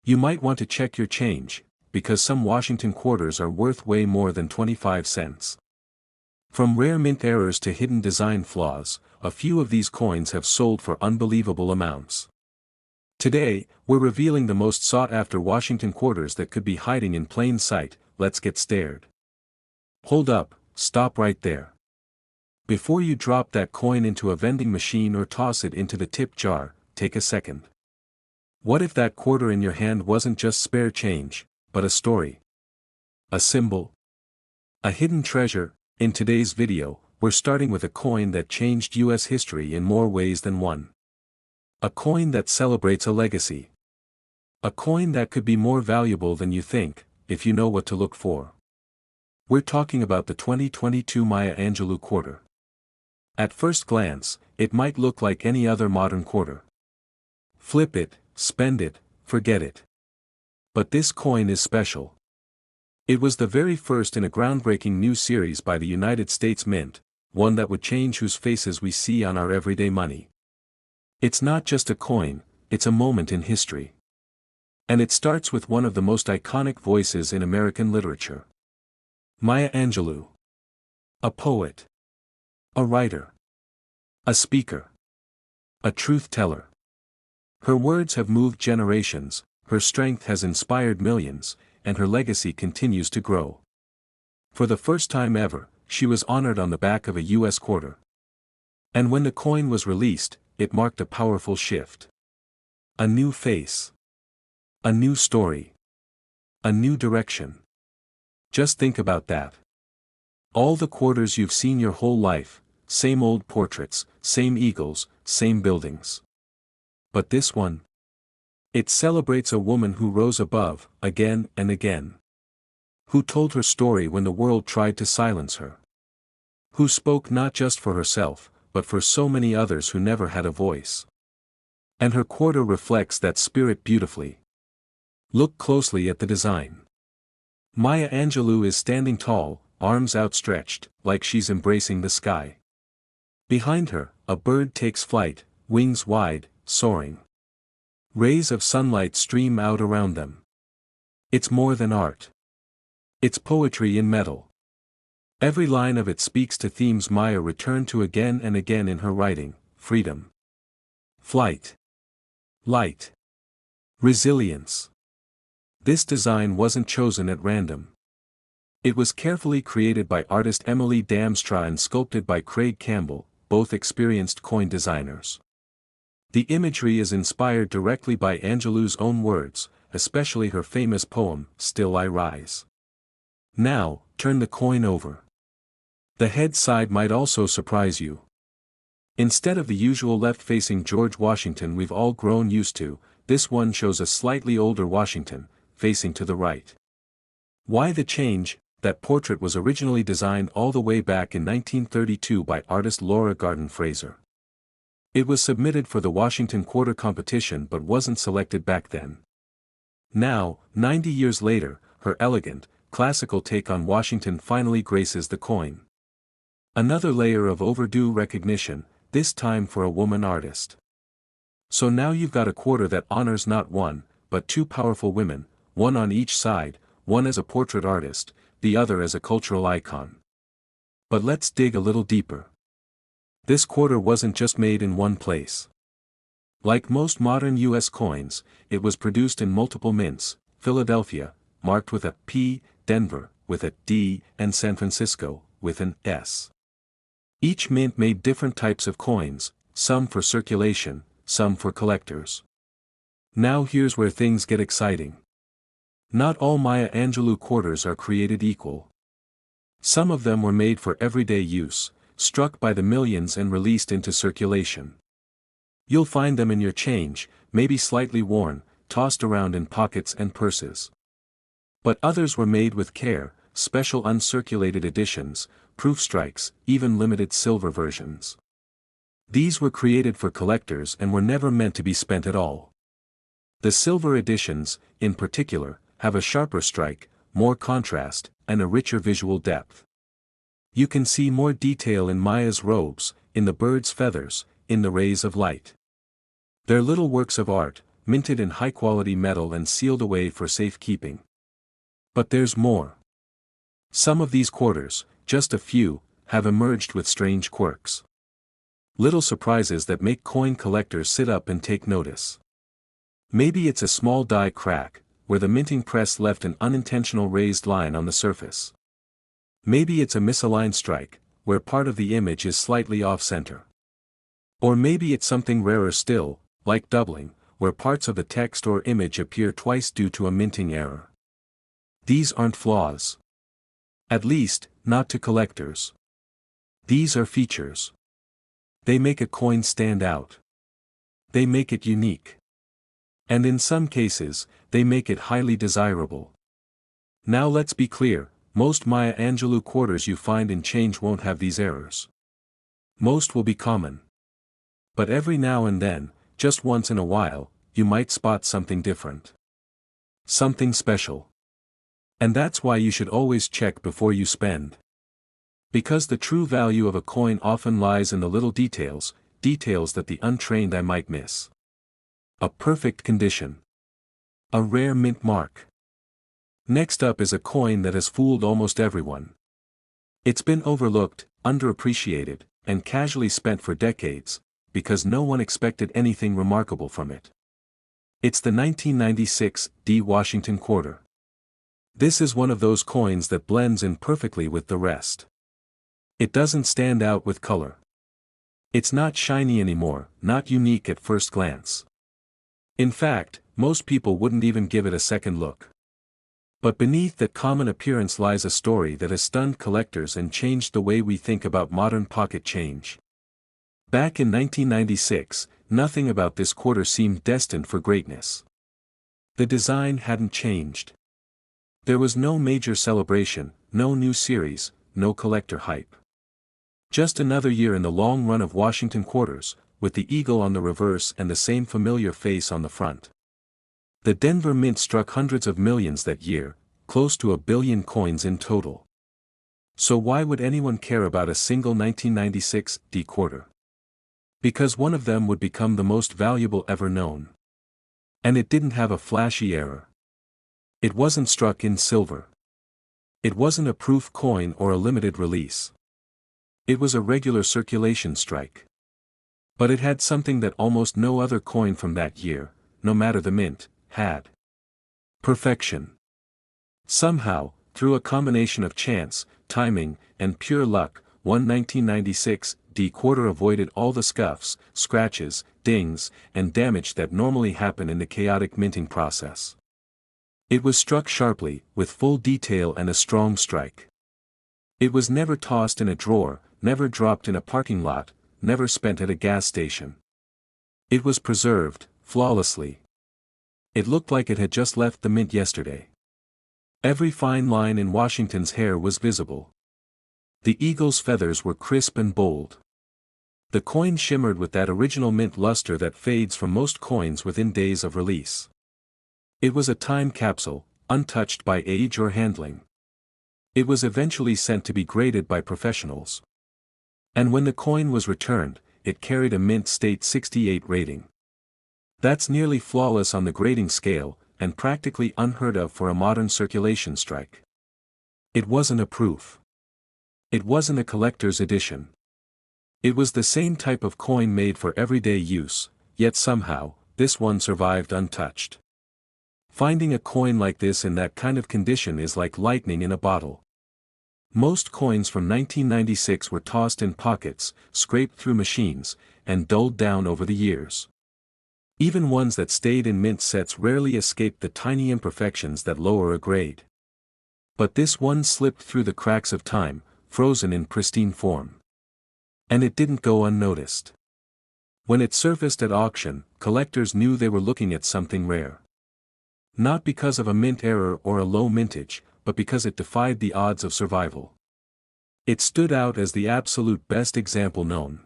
You might want to check your change, because some Washington quarters are worth way more than 25 cents. From rare mint errors to hidden design flaws, a few of these coins have sold for unbelievable amounts. Today, we're revealing the most sought-after Washington quarters that could be hiding in plain sight. Let's get stared. Hold up, stop right there. Before you drop that coin into a vending machine or toss it into the tip jar, take a second. What if that quarter in your hand wasn't just spare change, but a story? A symbol? A hidden treasure? In today's video, we're starting with a coin that changed US history in more ways than one. A coin that celebrates a legacy. A coin that could be more valuable than you think, if you know what to look for. We're talking about the 2022 Maya Angelou quarter. At first glance, it might look like any other modern quarter. Flip it, spend it, forget it. But this coin is special. It was the very first in a groundbreaking new series by the United States Mint, one that would change whose faces we see on our everyday money. It's not just a coin, it's a moment in history. And it starts with one of the most iconic voices in American literature. Maya Angelou. A poet. A writer. A speaker. A truth-teller. Her words have moved generations, her strength has inspired millions, and her legacy continues to grow. For the first time ever, she was honored on the back of a US quarter. And when the coin was released, it marked a powerful shift. A new face. A new story. A new direction. Just think about that. All the quarters you've seen your whole life, same old portraits, same eagles, same buildings. But this one? It celebrates a woman who rose above, again and again. Who told her story when the world tried to silence her. Who spoke not just for herself, but for so many others who never had a voice. And her quarter reflects that spirit beautifully. Look closely at the design. Maya Angelou is standing tall, arms outstretched, like she's embracing the sky. Behind her, a bird takes flight, wings wide, soaring. Rays of sunlight stream out around them. It's more than art. It's poetry in metal. Every line of it speaks to themes Maya returned to again and again in her writing: freedom, flight, light, resilience. This design wasn't chosen at random. It was carefully created by artist Emily Damstra and sculpted by Craig Campbell, both experienced coin designers. The imagery is inspired directly by Angelou's own words, especially her famous poem, Still I Rise. Now, turn the coin over. The head side might also surprise you. Instead of the usual left-facing George Washington we've all grown used to, this one shows a slightly older Washington, facing to the right. Why the change? That portrait was originally designed all the way back in 1932 by artist Laura Garden Fraser. It was submitted for the Washington Quarter competition but wasn't selected back then. Now, 90 years later, her elegant, classical take on Washington finally graces the coin. Another layer of overdue recognition, this time for a woman artist. So now you've got a quarter that honors not one, but two powerful women, one on each side, one as a portrait artist, the other as a cultural icon. But let's dig a little deeper. This quarter wasn't just made in one place. Like most modern US coins, it was produced in multiple mints: Philadelphia, marked with a P, Denver, with a D, and San Francisco, with an S. Each mint made different types of coins, some for circulation, some for collectors. Now here's where things get exciting. Not all Maya Angelou quarters are created equal. Some of them were made for everyday use, struck by the millions and released into circulation. You'll find them in your change, maybe slightly worn, tossed around in pockets and purses. But others were made with care, special uncirculated editions, proof strikes, even limited silver versions. These were created for collectors and were never meant to be spent at all. The silver editions, in particular, have a sharper strike, more contrast, and a richer visual depth. You can see more detail in Maya's robes, in the bird's feathers, in the rays of light. They're little works of art, minted in high-quality metal and sealed away for safekeeping. But there's more. Some of these quarters, just a few, have emerged with strange quirks. Little surprises that make coin collectors sit up and take notice. Maybe it's a small die crack, where the minting press left an unintentional raised line on the surface. Maybe it's a misaligned strike, where part of the image is slightly off-center. Or maybe it's something rarer still, like doubling, where parts of the text or image appear twice due to a minting error. These aren't flaws. At least, not to collectors. These are features. They make a coin stand out. They make it unique. And in some cases, they make it highly desirable. Now let's be clear, most Maya Angelou quarters you find in change won't have these errors. Most will be common. But every now and then, just once in a while, you might spot something different. Something special. And that's why you should always check before you spend. Because the true value of a coin often lies in the little details, details that the untrained eye might miss. A perfect condition. A rare mint mark. Next up is a coin that has fooled almost everyone. It's been overlooked, underappreciated, and casually spent for decades, because no one expected anything remarkable from it. It's the 1996 D. Washington quarter. This is one of those coins that blends in perfectly with the rest. It doesn't stand out with color. It's not shiny anymore, not unique at first glance. In fact, most people wouldn't even give it a second look. But beneath that common appearance lies a story that has stunned collectors and changed the way we think about modern pocket change. Back in 1996, nothing about this quarter seemed destined for greatness. The design hadn't changed. There was no major celebration, no new series, no collector hype. Just another year in the long run of Washington quarters, with the eagle on the reverse and the same familiar face on the front. The Denver Mint struck hundreds of millions that year, close to 1 billion coins in total. So why would anyone care about a single 1996 D quarter? Because one of them would become the most valuable ever known. And it didn't have a flashy error. It wasn't struck in silver. It wasn't a proof coin or a limited release. It was a regular circulation strike. But it had something that almost no other coin from that year, no matter the mint, had. Perfection. Somehow, through a combination of chance, timing, and pure luck, one 1996 D quarter avoided all the scuffs, scratches, dings, and damage that normally happen in the chaotic minting process. It was struck sharply, with full detail and a strong strike. It was never tossed in a drawer, never dropped in a parking lot, never spent at a gas station. It was preserved, flawlessly. It looked like it had just left the mint yesterday. Every fine line in Washington's hair was visible. The eagle's feathers were crisp and bold. The coin shimmered with that original mint luster that fades from most coins within days of release. It was a time capsule, untouched by age or handling. It was eventually sent to be graded by professionals. And when the coin was returned, it carried a Mint State 68 rating. That's nearly flawless on the grading scale, and practically unheard of for a modern circulation strike. It wasn't a proof. It wasn't a collector's edition. It was the same type of coin made for everyday use, yet somehow, this one survived untouched. Finding a coin like this in that kind of condition is like lightning in a bottle. Most coins from 1996 were tossed in pockets, scraped through machines, and dulled down over the years. Even ones that stayed in mint sets rarely escaped the tiny imperfections that lower a grade. But this one slipped through the cracks of time, frozen in pristine form. And it didn't go unnoticed. When it surfaced at auction, collectors knew they were looking at something rare. Not because of a mint error or a low mintage, but because it defied the odds of survival. It stood out as the absolute best example known.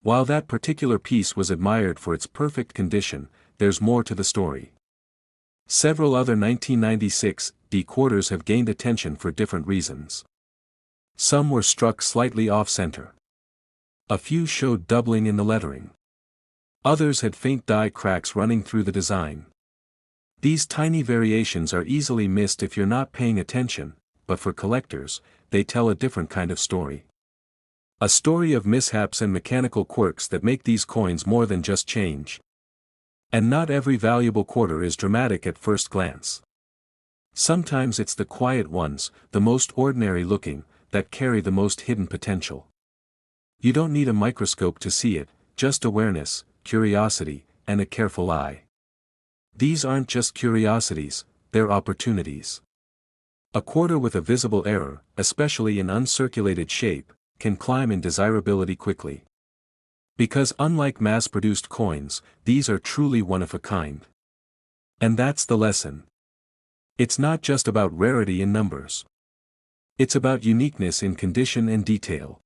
While that particular piece was admired for its perfect condition, there's more to the story. Several other 1996 D quarters have gained attention for different reasons. Some were struck slightly off-center. A few showed doubling in the lettering. Others had faint die cracks running through the design. These tiny variations are easily missed if you're not paying attention, but for collectors, they tell a different kind of story. A story of mishaps and mechanical quirks that make these coins more than just change. And not every valuable quarter is dramatic at first glance. Sometimes it's the quiet ones, the most ordinary looking, that carry the most hidden potential. You don't need a microscope to see it, just awareness, curiosity, and a careful eye. These aren't just curiosities, they're opportunities. A quarter with a visible error, especially in uncirculated shape, can climb in desirability quickly. Because unlike mass-produced coins, these are truly one of a kind. And that's the lesson. It's not just about rarity in numbers. It's about uniqueness in condition and detail.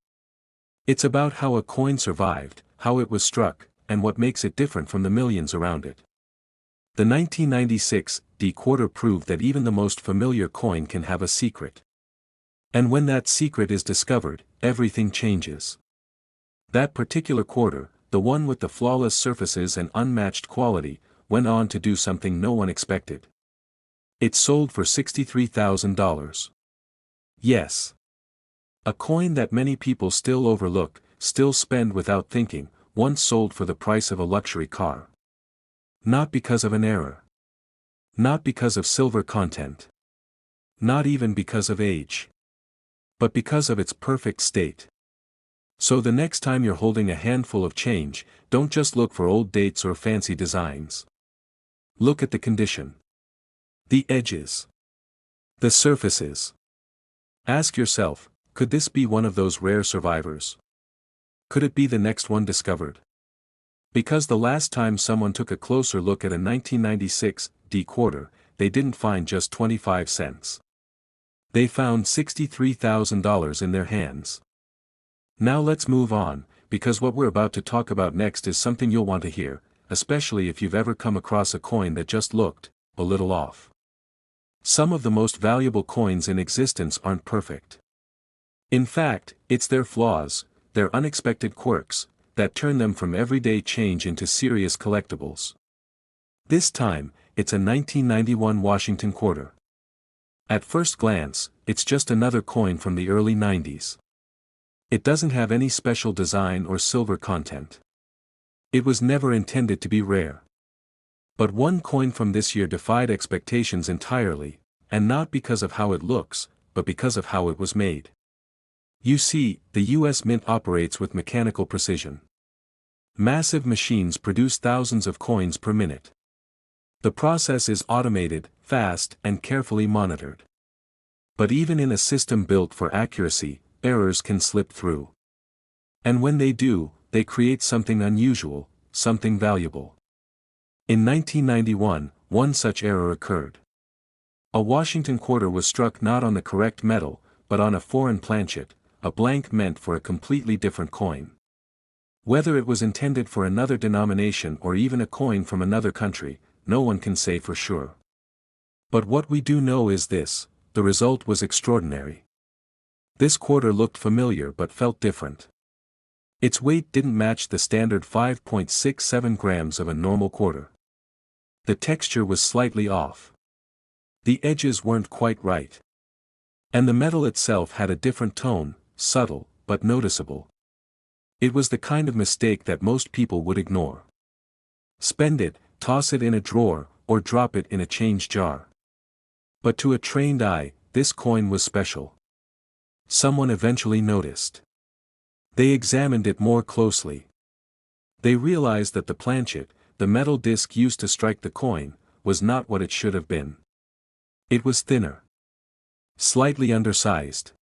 It's about how a coin survived, how it was struck, and what makes it different from the millions around it. The 1996 D quarter proved that even the most familiar coin can have a secret. And when that secret is discovered, everything changes. That particular quarter, the one with the flawless surfaces and unmatched quality, went on to do something no one expected. It sold for $63,000. Yes. A coin that many people still overlook, still spend without thinking, once sold for the price of a luxury car. Not because of an error. Not because of silver content. Not even because of age. But because of its perfect state. So the next time you're holding a handful of change, don't just look for old dates or fancy designs. Look at the condition. The edges. The surfaces. Ask yourself, could this be one of those rare survivors? Could it be the next one discovered? Because the last time someone took a closer look at a 1996 D quarter, they didn't find just 25 cents. They found $63,000 in their hands. Now let's move on, because what we're about to talk about next is something you'll want to hear, especially if you've ever come across a coin that just looked a little off. Some of the most valuable coins in existence aren't perfect. In fact, it's their flaws, their unexpected quirks, that turn them from everyday change into serious collectibles. This time, it's a 1991 Washington quarter. At first glance, it's just another coin from the early 90s. It doesn't have any special design or silver content. It was never intended to be rare. But one coin from this year defied expectations entirely, and not because of how it looks, but because of how it was made. You see, the US Mint operates with mechanical precision. Massive machines produce thousands of coins per minute. The process is automated, fast, and carefully monitored. But even in a system built for accuracy, errors can slip through. And when they do, they create something unusual, something valuable. In 1991, one such error occurred. A Washington quarter was struck not on the correct metal, but on a foreign planchet, a blank meant for a completely different coin. Whether it was intended for another denomination or even a coin from another country, no one can say for sure. But what we do know is this: the result was extraordinary. This quarter looked familiar but felt different. Its weight didn't match the standard 5.67 grams of a normal quarter. The texture was slightly off. The edges weren't quite right. And the metal itself had a different tone, subtle, but noticeable. It was the kind of mistake that most people would ignore. Spend it, toss it in a drawer, or drop it in a change jar. But to a trained eye, this coin was special. Someone eventually noticed. They examined it more closely. They realized that the planchet, the metal disc used to strike the coin, was not what it should have been. It was thinner. Slightly undersized.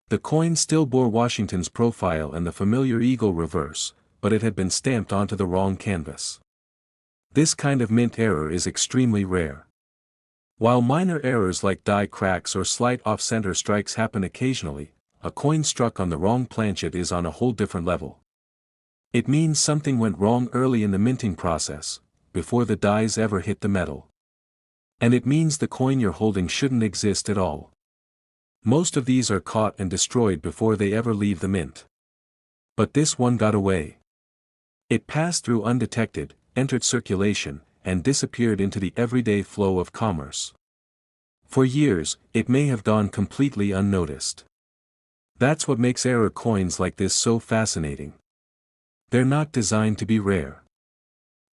The coin still bore Washington's profile and the familiar eagle reverse, but it had been stamped onto the wrong canvas. This kind of mint error is extremely rare. While minor errors like die cracks or slight off-center strikes happen occasionally, a coin struck on the wrong planchet is on a whole different level. It means something went wrong early in the minting process, before the dies ever hit the metal. And it means the coin you're holding shouldn't exist at all. Most of these are caught and destroyed before they ever leave the mint. But this one got away. It passed through undetected, entered circulation, and disappeared into the everyday flow of commerce. For years, it may have gone completely unnoticed. That's what makes error coins like this so fascinating. They're not designed to be rare.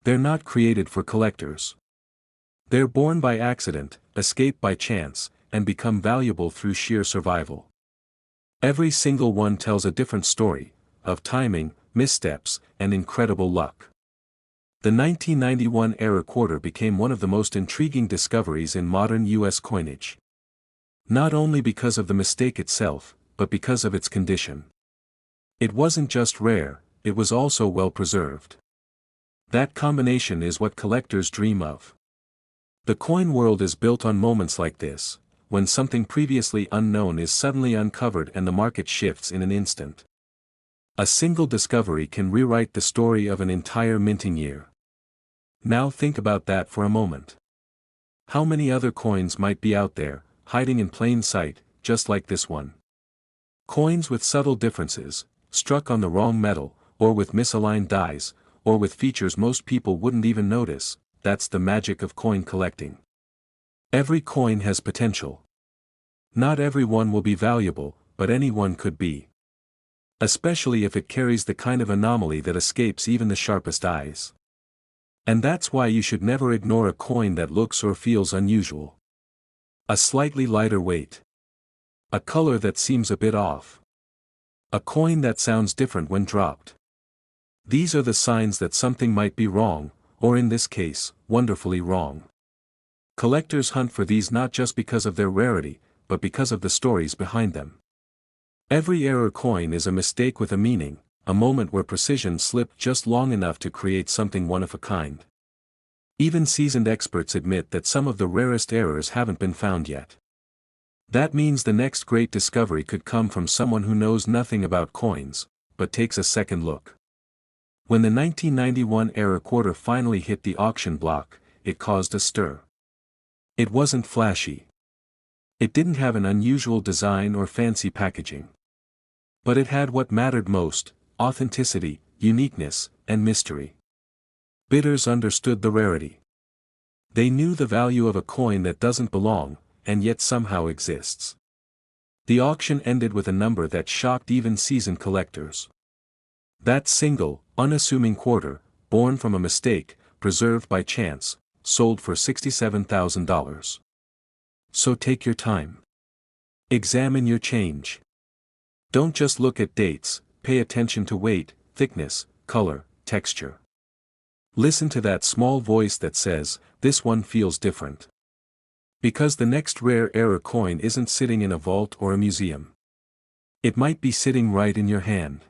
They're not created for collectors. They're born by accident, escape by chance, and become valuable through sheer survival. Every single one tells a different story, of timing, missteps, and incredible luck. The 1991 error quarter became one of the most intriguing discoveries in modern U.S. coinage. Not only because of the mistake itself, but because of its condition. It wasn't just rare, it was also well preserved. That combination is what collectors dream of. The coin world is built on moments like this, when something previously unknown is suddenly uncovered and the market shifts in an instant. A single discovery can rewrite the story of an entire minting year. Now think about that for a moment. How many other coins might be out there, hiding in plain sight, just like this one? Coins with subtle differences, struck on the wrong metal, or with misaligned dies, or with features most people wouldn't even notice. That's the magic of coin collecting. Every coin has potential. Not every one will be valuable, but any one could be. Especially if it carries the kind of anomaly that escapes even the sharpest eyes. And that's why you should never ignore a coin that looks or feels unusual. A slightly lighter weight. A color that seems a bit off. A coin that sounds different when dropped. These are the signs that something might be wrong, or in this case, wonderfully wrong. Collectors hunt for these not just because of their rarity, but because of the stories behind them. Every error coin is a mistake with a meaning, a moment where precision slipped just long enough to create something one of a kind. Even seasoned experts admit that some of the rarest errors haven't been found yet. That means the next great discovery could come from someone who knows nothing about coins, but takes a second look. When the 1991 error quarter finally hit the auction block, it caused a stir. It wasn't flashy. It didn't have an unusual design or fancy packaging. But it had what mattered most: authenticity, uniqueness, and mystery. Bidders understood the rarity. They knew the value of a coin that doesn't belong, and yet somehow exists. The auction ended with a number that shocked even seasoned collectors. That single, unassuming quarter, born from a mistake, preserved by chance, sold for $67,000. So take your time. Examine your change. Don't just look at dates, pay attention to weight, thickness, color, texture. Listen to that small voice that says, "This one feels different." Because the next rare error coin isn't sitting in a vault or a museum. It might be sitting right in your hand.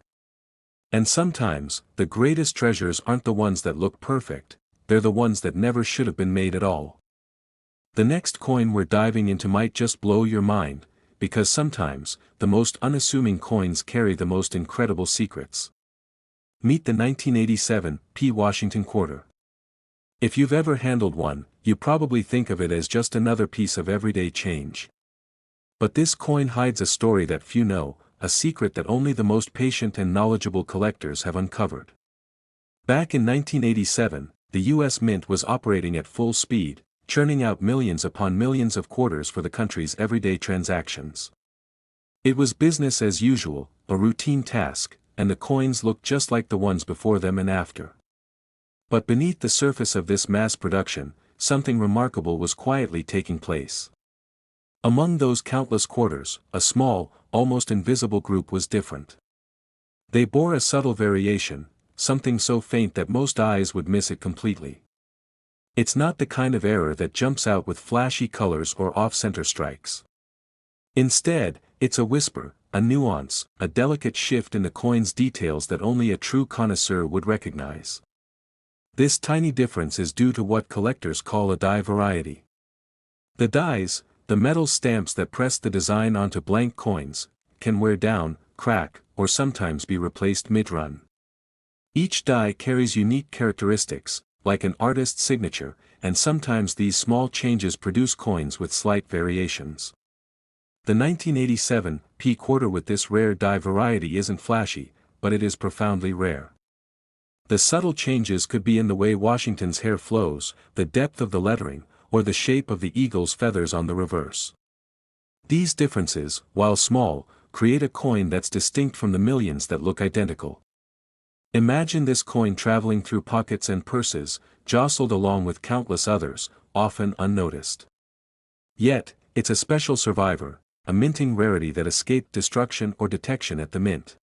And sometimes, the greatest treasures aren't the ones that look perfect, they're the ones that never should have been made at all. The next coin we're diving into might just blow your mind, because sometimes, the most unassuming coins carry the most incredible secrets. Meet the 1987 P. Washington quarter. If you've ever handled one, you probably think of it as just another piece of everyday change. But this coin hides a story that few know, a secret that only the most patient and knowledgeable collectors have uncovered. Back in 1987, the U.S. Mint was operating at full speed, churning out millions upon millions of quarters for the country's everyday transactions. It was business as usual, a routine task, and the coins looked just like the ones before them and after. But beneath the surface of this mass production, something remarkable was quietly taking place. Among those countless quarters, a small, almost invisible group was different. They bore a subtle variation, something so faint that most eyes would miss it completely. It's not the kind of error that jumps out with flashy colors or off-center strikes. Instead, it's a whisper, a nuance, a delicate shift in the coin's details that only a true connoisseur would recognize. This tiny difference is due to what collectors call a die variety. The dies, the metal stamps that press the design onto blank coins, can wear down, crack, or sometimes be replaced mid-run. Each die carries unique characteristics, like an artist's signature, and sometimes these small changes produce coins with slight variations. The 1987 P quarter with this rare die variety isn't flashy, but it is profoundly rare. The subtle changes could be in the way Washington's hair flows, the depth of the lettering, or the shape of the eagle's feathers on the reverse. These differences, while small, create a coin that's distinct from the millions that look identical. Imagine this coin traveling through pockets and purses, jostled along with countless others, often unnoticed. Yet, it's a special survivor, a minting rarity that escaped destruction or detection at the mint.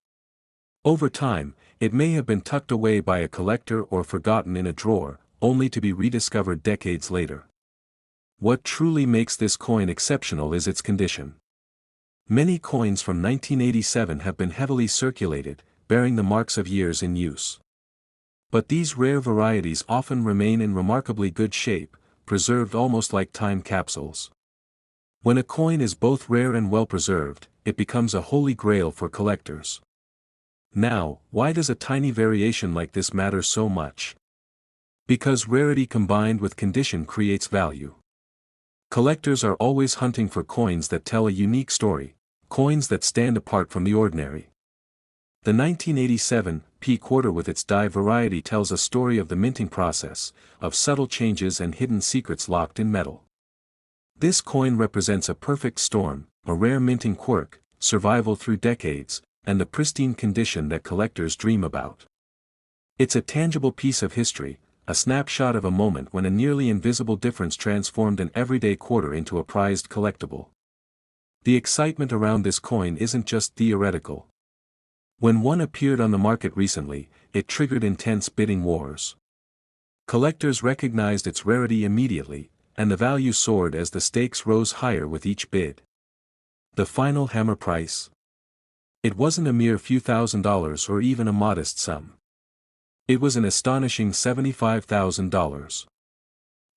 Over time, it may have been tucked away by a collector or forgotten in a drawer, only to be rediscovered decades later. What truly makes this coin exceptional is its condition. Many coins from 1987 have been heavily circulated, bearing the marks of years in use. But these rare varieties often remain in remarkably good shape, preserved almost like time capsules. When a coin is both rare and well preserved, it becomes a holy grail for collectors. Now, why does a tiny variation like this matter so much? Because rarity combined with condition creates value. Collectors are always hunting for coins that tell a unique story, coins that stand apart from the ordinary. The 1987 P quarter with its die variety tells a story of the minting process, of subtle changes and hidden secrets locked in metal. This coin represents a perfect storm, a rare minting quirk, survival through decades, and the pristine condition that collectors dream about. It's a tangible piece of history, a snapshot of a moment when a nearly invisible difference transformed an everyday quarter into a prized collectible. The excitement around this coin isn't just theoretical. When one appeared on the market recently, it triggered intense bidding wars. Collectors recognized its rarity immediately, and the value soared as the stakes rose higher with each bid. The final hammer price? It wasn't a mere few $1,000s or even a modest sum. It was an astonishing $75,000.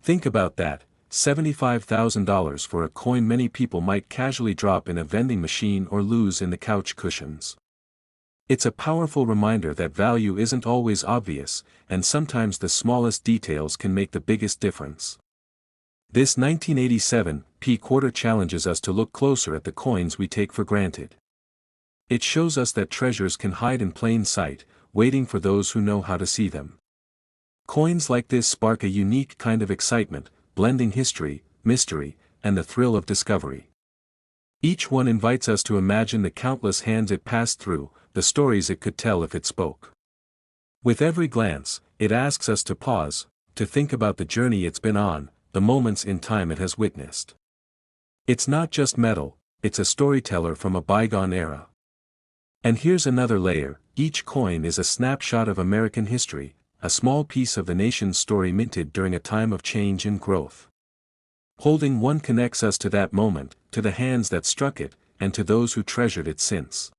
Think about that, $75,000 for a coin many people might casually drop in a vending machine or lose in the couch cushions. It's a powerful reminder that value isn't always obvious, and sometimes the smallest details can make the biggest difference. This 1987 P quarter challenges us to look closer at the coins we take for granted. It shows us that treasures can hide in plain sight, waiting for those who know how to see them. Coins like this spark a unique kind of excitement, blending history, mystery, and the thrill of discovery. Each one invites us to imagine the countless hands it passed through, the stories it could tell if it spoke. With every glance, it asks us to pause, to think about the journey it's been on, the moments in time it has witnessed. It's not just metal, it's a storyteller from a bygone era. And here's another layer, each coin is a snapshot of American history, a small piece of the nation's story minted during a time of change and growth. Holding one connects us to that moment, to the hands that struck it, and to those who treasured it since.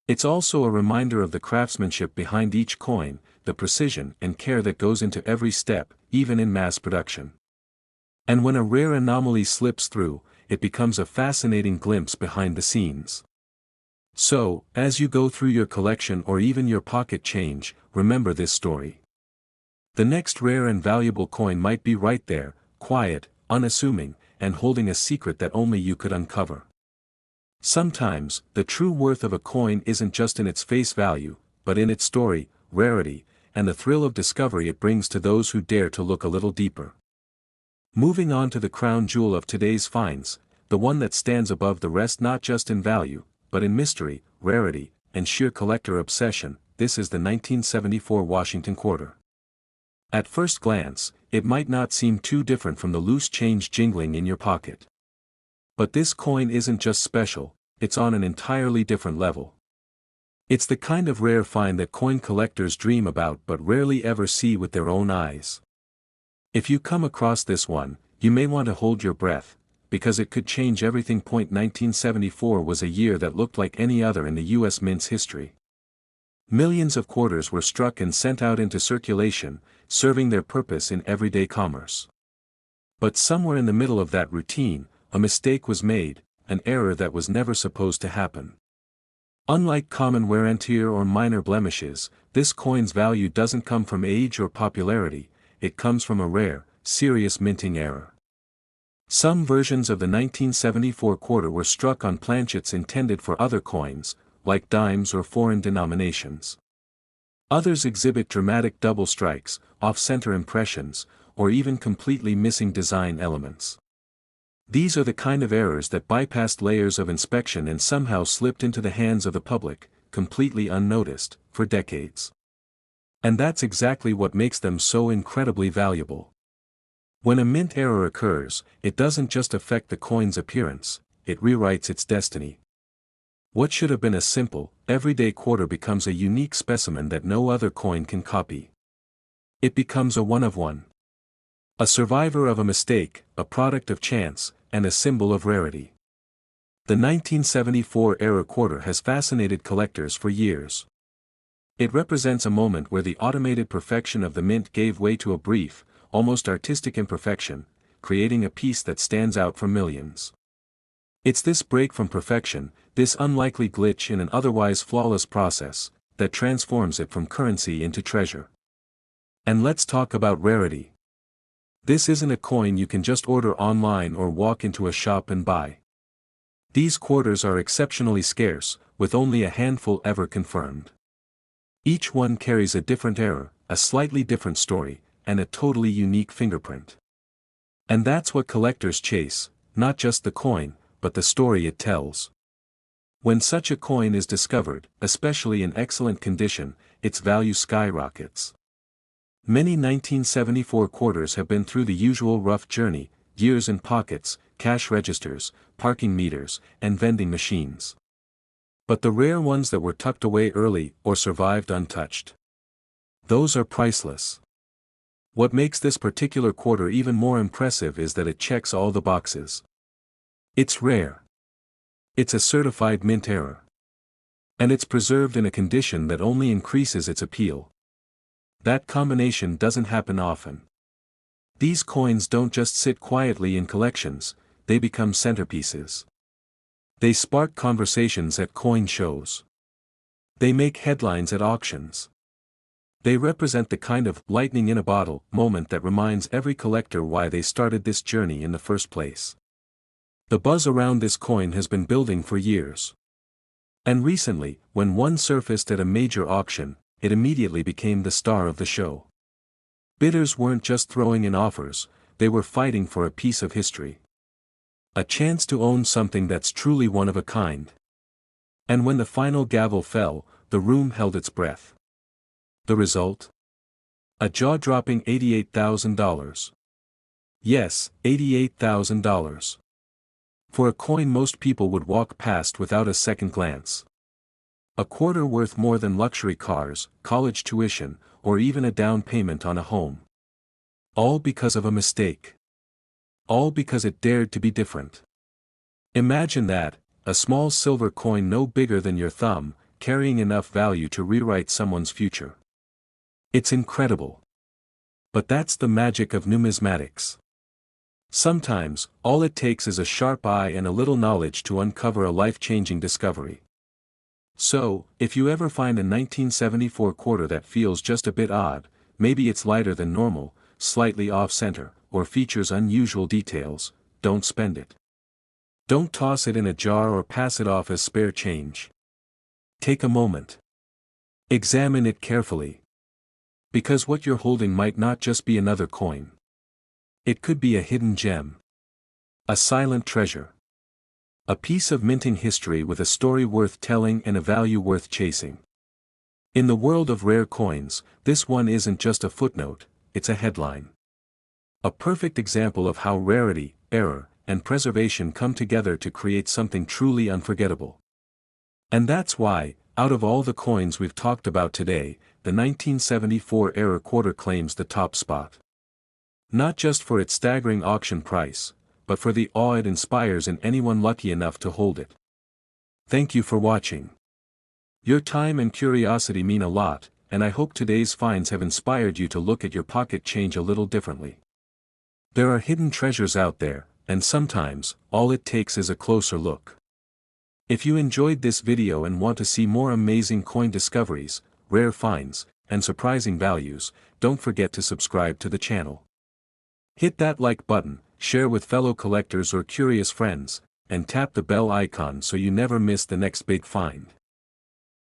It's also a reminder of the craftsmanship behind each coin, the precision and care that goes into every step, even in mass production. And when a rare anomaly slips through, it becomes a fascinating glimpse behind the scenes. So, as you go through your collection or even your pocket change, remember this story. The next rare and valuable coin might be right there, quiet, unassuming, and holding a secret that only you could uncover. Sometimes, the true worth of a coin isn't just in its face value, but in its story, rarity, and the thrill of discovery it brings to those who dare to look a little deeper. Moving on to the crown jewel of today's finds, the one that stands above the rest not just in value, but in mystery, rarity, and sheer collector obsession, this is the 1974 Washington quarter. At first glance, it might not seem too different from the loose change jingling in your pocket. But this coin isn't just special, it's on an entirely different level. It's the kind of rare find that coin collectors dream about but rarely ever see with their own eyes. If you come across this one, you may want to hold your breath, because it could change everything. 1974 was a year that looked like any other in the U.S. mint's history. Millions of quarters were struck and sent out into circulation, serving their purpose in everyday commerce. But somewhere in the middle of that routine, a mistake was made, an error that was never supposed to happen. Unlike common wear and tear or minor blemishes, this coin's value doesn't come from age or popularity, it comes from a rare, serious minting error. Some versions of the 1974 quarter were struck on planchets intended for other coins, like dimes or foreign denominations. Others exhibit dramatic double strikes, off-center impressions, or even completely missing design elements. These are the kind of errors that bypassed layers of inspection and somehow slipped into the hands of the public, completely unnoticed, for decades. And that's exactly what makes them so incredibly valuable. When a mint error occurs, it doesn't just affect the coin's appearance, it rewrites its destiny. What should have been a simple, everyday quarter becomes a unique specimen that no other coin can copy. It becomes a one-of-one. A survivor of a mistake, a product of chance, and a symbol of rarity. The 1974 error quarter has fascinated collectors for years. It represents a moment where the automated perfection of the mint gave way to a brief, almost artistic imperfection, creating a piece that stands out for millions. It's this break from perfection, this unlikely glitch in an otherwise flawless process, that transforms it from currency into treasure. And let's talk about rarity. This isn't a coin you can just order online or walk into a shop and buy. These quarters are exceptionally scarce, with only a handful ever confirmed. Each one carries a different error, a slightly different story, and a totally unique fingerprint. And that's what collectors chase, not just the coin, but the story it tells. When such a coin is discovered, especially in excellent condition, its value skyrockets. Many 1974 quarters have been through the usual rough journey, years in pockets, cash registers, parking meters, and vending machines. But the rare ones that were tucked away early or survived untouched, those are priceless. What makes this particular quarter even more impressive is that it checks all the boxes. It's rare. It's a certified mint error. And it's preserved in a condition that only increases its appeal. That combination doesn't happen often. These coins don't just sit quietly in collections, they become centerpieces. They spark conversations at coin shows. They make headlines at auctions. They represent the kind of lightning in a bottle moment that reminds every collector why they started this journey in the first place. The buzz around this coin has been building for years. And recently, when one surfaced at a major auction, it immediately became the star of the show. Bidders weren't just throwing in offers, they were fighting for a piece of history. A chance to own something that's truly one of a kind. And when the final gavel fell, the room held its breath. The result? A jaw-dropping $88,000. Yes, $88,000. For a coin most people would walk past without a second glance. A quarter worth more than luxury cars, college tuition, or even a down payment on a home. All because of a mistake. All because it dared to be different. Imagine that, a small silver coin no bigger than your thumb, carrying enough value to rewrite someone's future. It's incredible. But that's the magic of numismatics. Sometimes, all it takes is a sharp eye and a little knowledge to uncover a life-changing discovery. So, if you ever find a 1974 quarter that feels just a bit odd, maybe it's lighter than normal, slightly off-center, or features unusual details, don't spend it. Don't toss it in a jar or pass it off as spare change. Take a moment. Examine it carefully. Because what you're holding might not just be another coin. It could be a hidden gem. A silent treasure. A piece of minting history with a story worth telling and a value worth chasing. In the world of rare coins, this one isn't just a footnote, it's a headline. A perfect example of how rarity, error, and preservation come together to create something truly unforgettable. And that's why, out of all the coins we've talked about today, the 1974 error quarter claims the top spot. Not just for its staggering auction price, but for the awe it inspires in anyone lucky enough to hold it. Thank you for watching. Your time and curiosity mean a lot, and I hope today's finds have inspired you to look at your pocket change a little differently. There are hidden treasures out there, and sometimes, all it takes is a closer look. If you enjoyed this video and want to see more amazing coin discoveries, rare finds, and surprising values, don't forget to subscribe to the channel. Hit that like button, share with fellow collectors or curious friends, and tap the bell icon so you never miss the next big find.